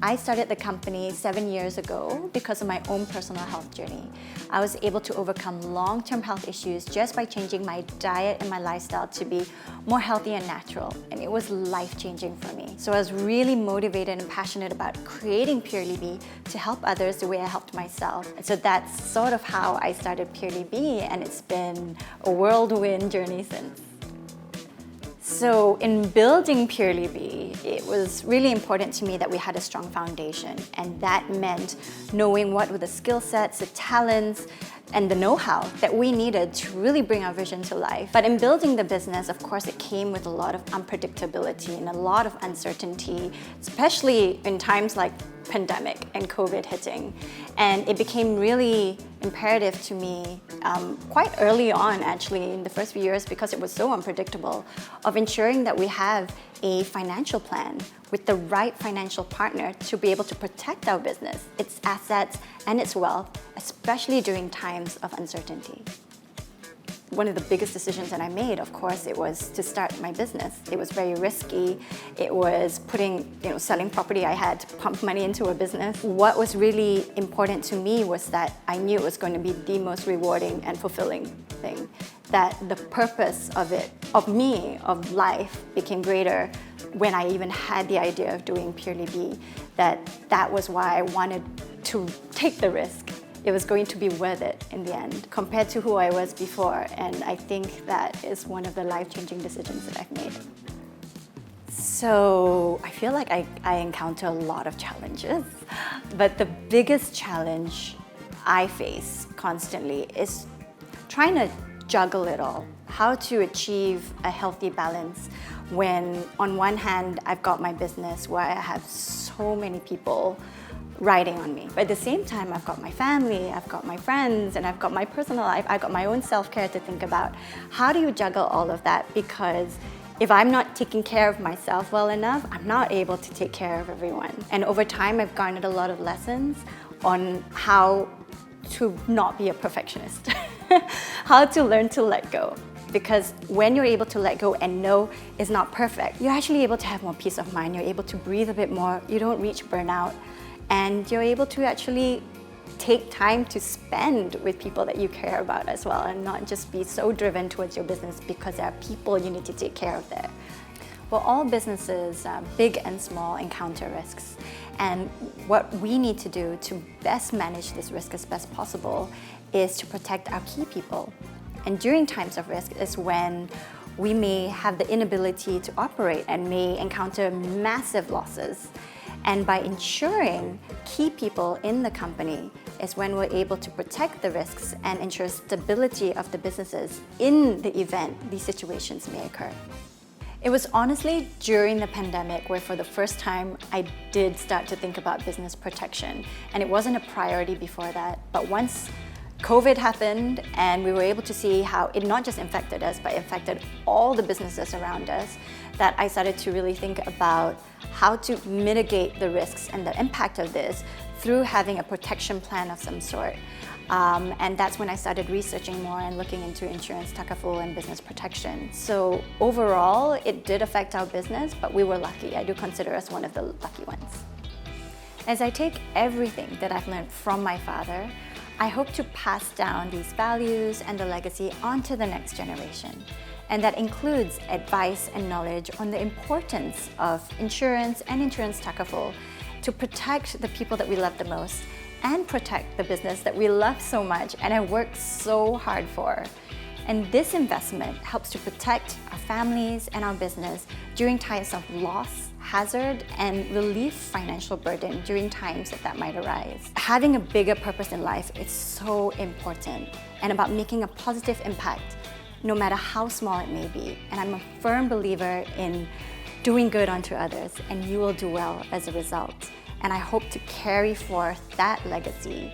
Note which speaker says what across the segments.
Speaker 1: I started the company 7 years ago because of my own personal health journey. I was able to overcome long-term health issues just by changing my diet and my lifestyle to be more healthy and natural, and it was life-changing for me. So I was really motivated and passionate about creating PurelyB to help others the way I helped myself. And so that's sort of how I started PurelyB, and it's been a whirlwind journey since. So in building PurelyB, it was really important to me that we had a strong foundation, and that meant knowing what were the skill sets, the talents, and the know-how that we needed to really bring our vision to life. But in building the business, of course, it came with a lot of unpredictability and a lot of uncertainty, especially in times like pandemic and COVID hitting. And it became really imperative to me quite early on, actually, in the first few years, because it was so unpredictable, of ensuring that we have a financial plan with the right financial partner to be able to protect our business, its assets, and its wealth, especially during times of uncertainty. One of the biggest decisions that I made, of course, it was to start my business. It was very risky. It was selling property. I had to pump money into a business. What was really important to me was that I knew it was going to be the most rewarding and fulfilling thing. That the purpose of it, of me, of life, became greater when I even had the idea of doing PurelyB. That was why I wanted to take the risk. It was going to be worth it in the end, compared to who I was before. And I think that is one of the life-changing decisions that I've made. So I feel like I encounter a lot of challenges, but the biggest challenge I face constantly is trying to juggle it all. How to achieve a healthy balance when, on one hand, I've got my business where I have so many people riding on me. But at the same time, I've got my family, I've got my friends, and I've got my personal life. I've got my own self-care to think about. How do you juggle all of that? Because if I'm not taking care of myself well enough, I'm not able to take care of everyone. And over time, I've garnered a lot of lessons on how to not be a perfectionist, how to learn to let go. Because when you're able to let go and know it's not perfect, you're actually able to have more peace of mind, you're able to breathe a bit more, you don't reach burnout, and you're able to actually take time to spend with people that you care about as well, and not just be so driven towards your business because there are people you need to take care of there. Well, all businesses, big and small, encounter risks. And what we need to do to best manage this risk as best possible is to protect our key people. And during times of risk is when we may have the inability to operate and may encounter massive losses. And by ensuring key people in the company is when we're able to protect the risks and ensure stability of the businesses in the event these situations may occur. It was honestly during the pandemic where for the first time I did start to think about business protection. And it wasn't a priority before that, but once COVID happened and we were able to see how it not just infected us, but infected all the businesses around us, that I started to really think about how to mitigate the risks and the impact of this through having a protection plan of some sort. And that's when I started researching more and looking into insurance, Takaful, and business protection. So overall, it did affect our business, but we were lucky. I do consider us one of the lucky ones. As I take everything that I've learned from my father, I hope to pass down these values and the legacy onto the next generation. And that includes advice and knowledge on the importance of insurance and insurance Takaful to protect the people that we love the most and protect the business that we love so much and have worked so hard for. And this investment helps to protect our families and our business during times of loss, hazard, and relieve financial burden during times that might arise. Having a bigger purpose in life is so important and about making a positive impact, no matter how small it may be. And I'm a firm believer in doing good unto others, and you will do well as a result. And I hope to carry forth that legacy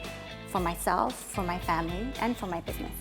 Speaker 1: for myself, for my family, and for my business.